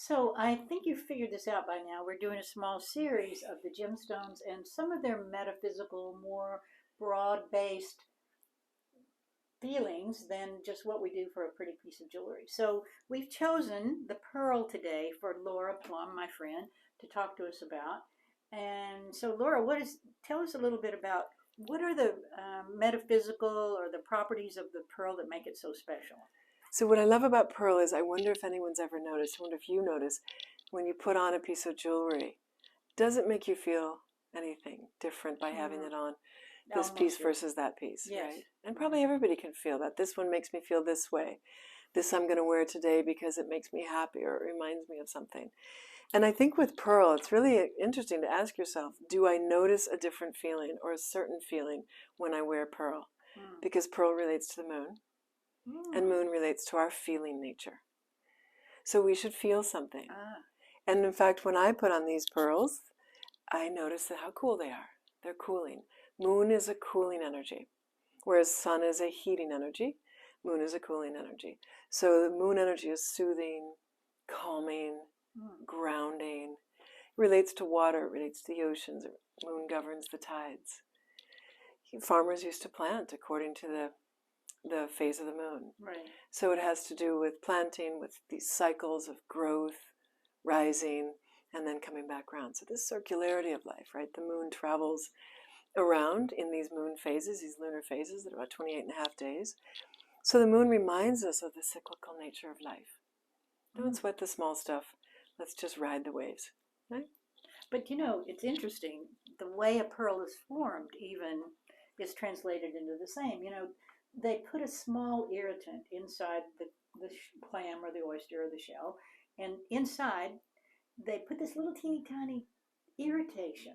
So I think you figured this out by now. We're doing a small series of the gemstones and some of their metaphysical, more broad-based feelings than just what we do for a pretty piece of jewelry. So we've chosen the pearl today for Laura Plumb, my friend, to talk to us about. And so, Laura, tell us a little bit about what are the metaphysical or the properties of the pearl that make it so special? So what I love about pearl is I wonder if anyone's ever noticed, I wonder if you notice, when you put on a piece of jewelry, does it make you feel anything different by having it on? This piece versus that piece, yes. Right? And probably everybody can feel that. This one makes me feel this way. This I'm going to wear today because it makes me happy or it reminds me of something. And I think with pearl, it's really interesting to ask yourself, do I notice a different feeling or a certain feeling when I wear pearl? Because pearl relates to the moon, and moon relates to our feeling nature. So we should feel something. And in fact, when I put on these pearls, I notice how cool they are. They're cooling. Moon is a cooling energy, whereas sun is a heating energy. Moon is a cooling energy. So the moon energy is soothing, calming, grounding. It relates to water, it relates to the oceans. Moon governs the tides. Farmers used to plant according to the phase of the moon. Right. So it has to do with planting, with these cycles of growth, rising, and then coming back around. So this circularity of life, right? The moon travels around in these moon phases, these lunar phases that are about 28.5 days. So the moon reminds us of the cyclical nature of life. Don't sweat the small stuff. Let's just ride the waves, right? But you know, it's interesting. The way a pearl is formed even is translated into the same. You know, they put a small irritant inside the clam or the oyster or the shell, and inside they put this little teeny tiny irritation.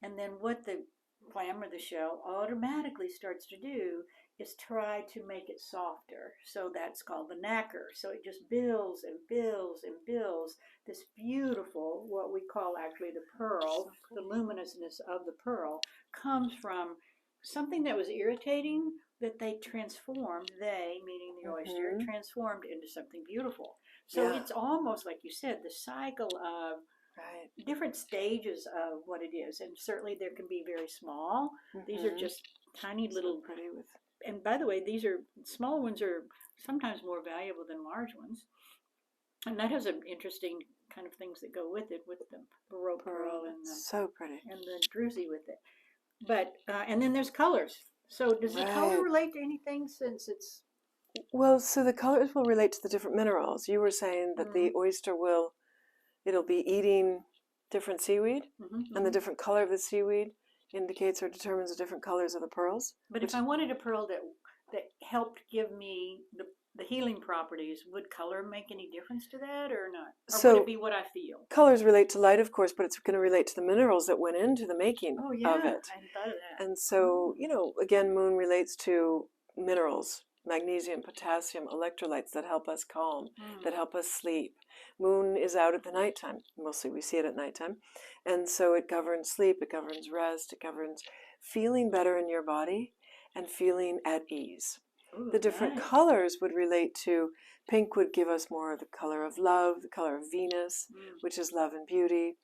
And then what the clam or the shell automatically starts to do is try to make it softer. So that's called the nacre. So it just builds and builds and builds this beautiful, what we call actually the pearl, the luminousness of the pearl comes from something that was irritating that they transformed, meaning the oyster, transformed into something beautiful. So it's almost like you said, the cycle of different stages of what it is. And certainly there can be very small. These are just tiny little, pretty with. And by the way, these are, small ones are sometimes more valuable than large ones. And that has an interesting kind of things that go with it, with the baroque pearl and the, so pretty, and the druzy with it. But and then there's colors. So does the color relate to anything since it's? Well, so the colors will relate to the different minerals. You were saying that the oyster it'll be eating different seaweed, and the different color of the seaweed indicates or determines the different colors of the pearls. But if I wanted a pearl that helped give me the healing properties, would color make any difference to that or not? Or so would it be what I feel? Colors relate to light, of course, but it's going to relate to the minerals that went into the making of it. I hadn't thought of that. And so, you know, again, moon relates to minerals, magnesium, potassium, electrolytes that help us calm, that help us sleep. Moon is out at the nighttime. Mostly we see it at nighttime. And so it governs sleep, it governs rest, it governs feeling better in your body and feeling at ease. The different colors would relate to, pink would give us more of the color of love, the color of Venus, which is love and beauty.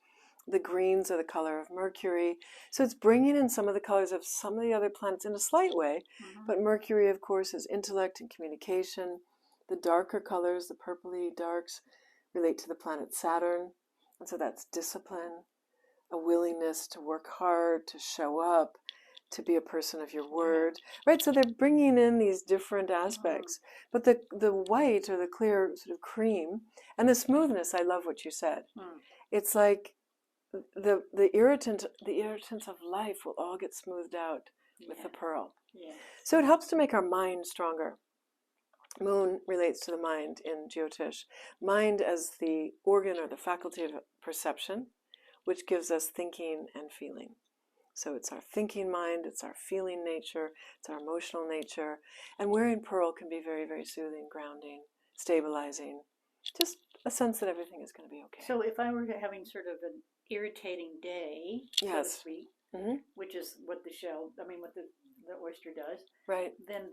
The greens are the color of Mercury. So it's bringing in some of the colors of some of the other planets in a slight way. But Mercury, of course, is intellect and communication. The darker colors, the purpley darks, relate to the planet Saturn. And so that's discipline, a willingness to work hard, to show up, to be a person of your word, right? So they're bringing in these different aspects. But the white or the clear sort of cream and the smoothness, I love what you said. It's like the irritants of life will all get smoothed out with the pearl. So it helps to make our mind stronger. Moon relates to the mind in Jyotish. Mind as the organ or the faculty of perception, which gives us thinking and feeling. So it's our thinking mind, it's our feeling nature, it's our emotional nature. And wearing pearl can be very, very soothing, grounding, stabilizing. Just a sense that everything is going to be okay. So if I were having sort of an irritating day, so to speak, which is what the shell, what the oyster does, right? Then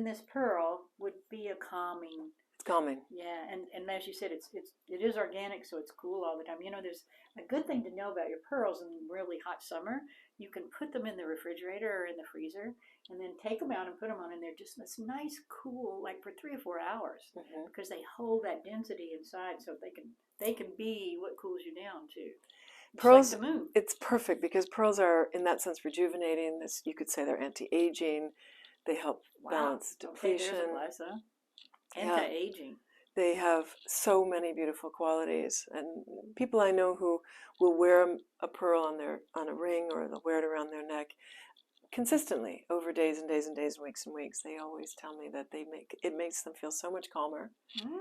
this pearl would be a calming. It's calming. Yeah, and as you said, it is organic, so it's cool all the time. You know, there's a good thing to know about your pearls in really hot summer. You can put them in the refrigerator or in the freezer, and then take them out and put them on, and they're just this nice, cool, like for 3 or 4 hours, because they hold that density inside, so they can be what cools you down too. Just Pearls, like the moon. it's perfect because pearls are, in that sense, rejuvenating. This, you could say they're anti-aging. They help balance depletion. Okay, there's a plus, huh? Yeah. Anti-aging. They have so many beautiful qualities, and people I know who will wear a pearl on a ring, or they'll wear it around their neck consistently over days and days and days and weeks. They always tell me that it makes them feel so much calmer,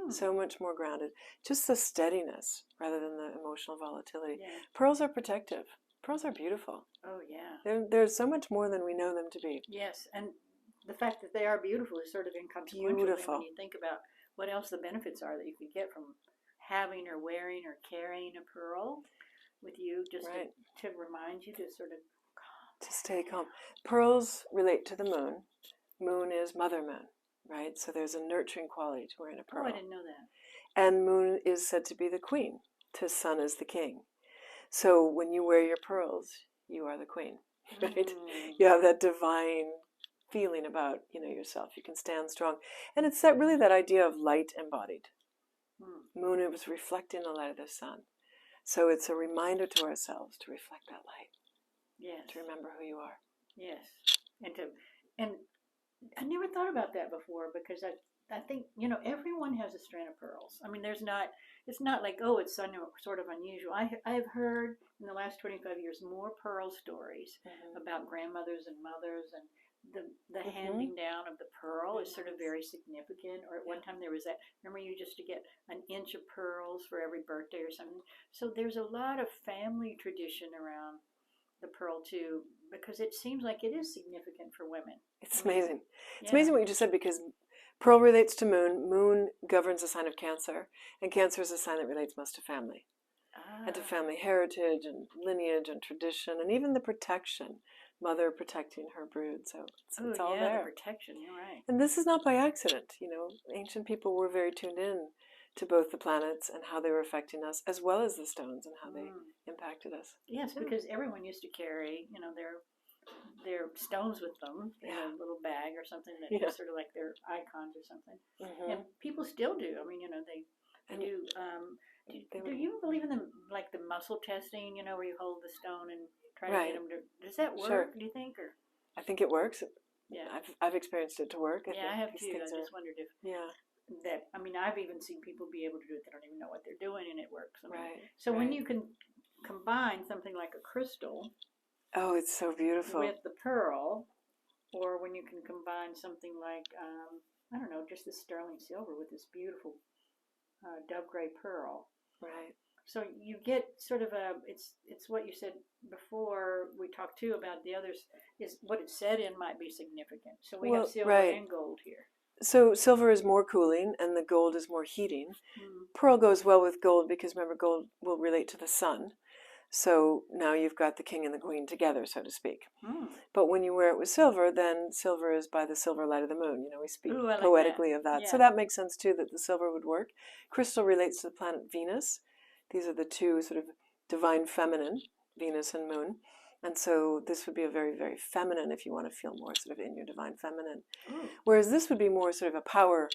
so much more grounded. Just the steadiness rather than the emotional volatility. Yeah. Pearls are protective. Pearls are beautiful. Oh yeah. They're so much more than we know them to be. Yes, and the fact that they are beautiful is sort of inconsequential Beautiful. when you think about what else the benefits are that you could get from having or wearing or carrying a pearl with you, just to remind you to sort of to stay calm. Pearls relate to the moon. Moon is Mother Moon, right? So there's a nurturing quality to wearing a pearl. Oh, I didn't know that. And moon is said to be the queen, to sun as the king. So when you wear your pearls, you are the queen, right? You have that divine feeling about, yourself. You can stand strong. And it's really that idea of light embodied. Moon, it was reflecting the light of the sun. So it's a reminder to ourselves to reflect that light. Yes. To remember who you are. Yes. And I never thought about that before, because I think, everyone has a strand of pearls. I mean, it's not like, oh, it's sort of unusual. I have heard in the last 25 years more pearl stories about grandmothers and mothers, and the handing down of the pearl is sort of very significant. Or at one time there was that, remember, you used to get an inch of pearls for every birthday or something. So there's a lot of family tradition around the pearl too, because it seems like it is significant for women. It's amazing. It's amazing what you just said, because pearl relates to moon. Moon governs the sign of Cancer, and Cancer is a sign that relates most to family. And to family heritage and lineage and tradition, and even the protection. Mother protecting her brood. So it's all there. The protection, you're right. And this is not by accident. Ancient people were very tuned in to both the planets and how they were affecting us, as well as the stones and how they impacted us. Yes, because everyone used to carry, their stones with them in a little bag or something that was sort of like their icons or something. And people still do. I mean, they do. Do you believe in the muscle testing? Where you hold the stone and try to get them to. Does that work? Sure. Do you think? Or I think it works. Yeah, I've experienced it to work. I have too. I just wondered if that. I mean, I've even seen people be able to do it. They don't even know what they're doing, and it works. So when you can combine something like a crystal. Oh, it's so beautiful. With the pearl, or when you can combine something like, I don't know, just the sterling silver with this beautiful dove gray pearl. Right. So you get sort of it's what you said before we talked too about the others, is what it said in might be significant. So we have silver and gold here. So silver is more cooling and the gold is more heating. Pearl goes well with gold because, remember, gold will relate to the sun. So now you've got the king and the queen together, so to speak. But when you wear it with silver, then silver is by the silver light of the moon. We speak poetically of that. Yeah. So that makes sense too, that the silver would work. Crystal relates to the planet Venus. These are the two sort of divine feminine, Venus and moon. And so this would be a very, very feminine, if you want to feel more sort of in your divine feminine. Whereas this would be more sort of a power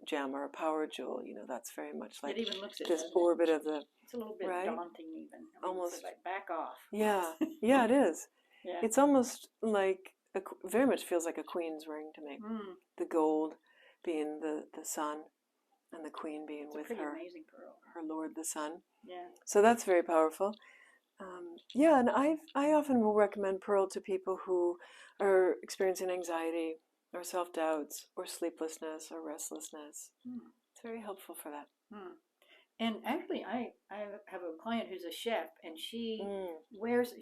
gem or a power jewel. That's very much like it even looks this orbit of the. It's a little bit daunting, even. Almost it's like back off. Yeah, it is. Yeah. It's almost like very much feels like a queen's ring to me. The gold being the sun, and the queen being with her amazing pearl. Her lord, the sun. Yeah. So that's very powerful. And I often will recommend pearl to people who are experiencing anxiety or self-doubts or sleeplessness or restlessness. It's very helpful for that. And actually, I have a client who's a chef, and she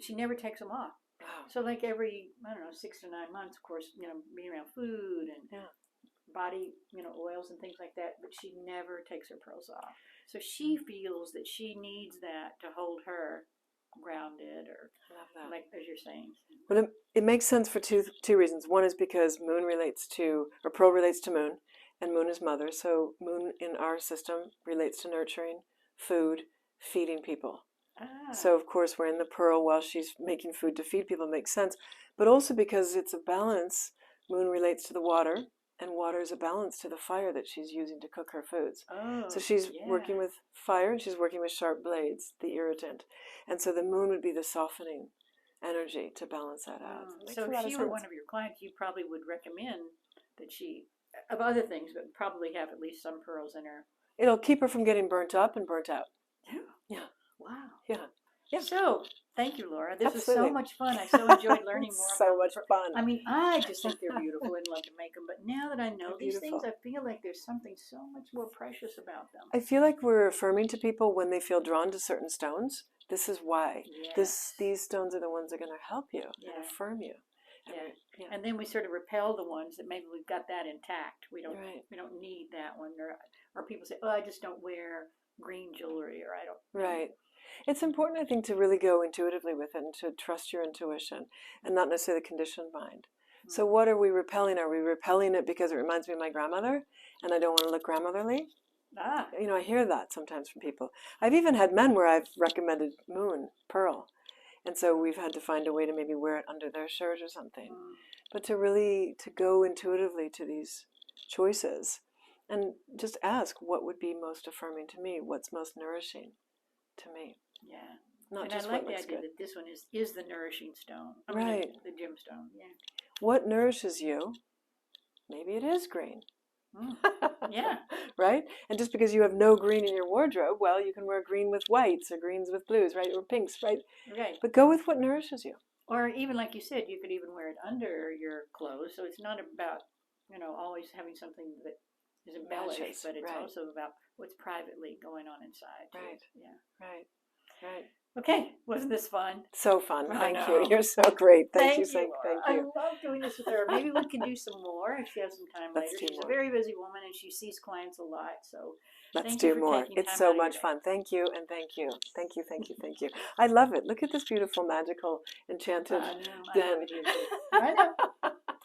she never takes them off. Wow. So like every, 6 to 9 months, of course, being around food and body, oils and things like that, but she never takes her pearls off. So she feels that she needs that to hold her grounded, or like as you're saying. Well, it makes sense for two reasons. One is because pearl relates to moon, and moon is mother. So moon in our system relates to nurturing, food, feeding people. So of course we're in the pearl while she's making food to feed people, makes sense. But also because it's a balance, moon relates to the water, and water is a balance to the fire that she's using to cook her foods. So she's working with fire and she's working with sharp blades, the irritant. And so the moon would be the softening energy to balance that out. So if she were one of your clients, you probably would recommend that she, of other things, but probably have at least some pearls in her. It'll keep her from getting burnt up and burnt out. Yeah. Wow. Yeah. So, thank you, Laura. This Absolutely. was so much fun. I so enjoyed learning more. So much fun. I mean, I just think they're beautiful and love to make them. But now that I know these things, I feel like there's something so much more precious about them. I feel like we're affirming to people when they feel drawn to certain stones. This is why. These stones are the ones that are going to help you and affirm you. And then we sort of repel the ones that maybe we've got that intact. We don't need that one. Or people say, oh, I just don't wear green jewelry, or I don't. Right. It's important, I think, to really go intuitively with it and to trust your intuition and not necessarily the conditioned mind. So what are we repelling? Are we repelling it because it reminds me of my grandmother and I don't want to look grandmotherly? You know, I hear that sometimes from people. I've even had men where I've recommended moon, pearl. And so we've had to find a way to maybe wear it under their shirt or something. But to really, to go intuitively to these choices and just ask what would be most affirming to me, what's most nourishing to me. Yeah. Not and just I like what the looks idea good. that this one is the nourishing stone. Right. The gemstone, What nourishes you? Maybe it is green. Yeah. Right? And just because you have no green in your wardrobe, well, you can wear green with whites or greens with blues, right? Or pinks, right? Right. But go with what nourishes you. Or even like you said, you could even wear it under your clothes. So it's not about, always having something that is embellished, but it's also about what's privately going on inside. Right. Yeah. Right. Okay. Wasn't this fun? So fun. Thank you. You're so great. Thank you. Thank you. I love doing this with her. Maybe we can do some more if she has some time later. She's a very busy woman and she sees clients a lot. So let's do more. It's so much fun. Thank you and thank you. Thank you, thank you, thank you. I love it. Look at this beautiful, magical, enchanted den. I know.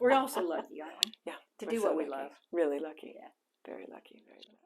We're also lucky, aren't we? Yeah. To do what we love. Really lucky. Yeah. Very lucky. Very lucky.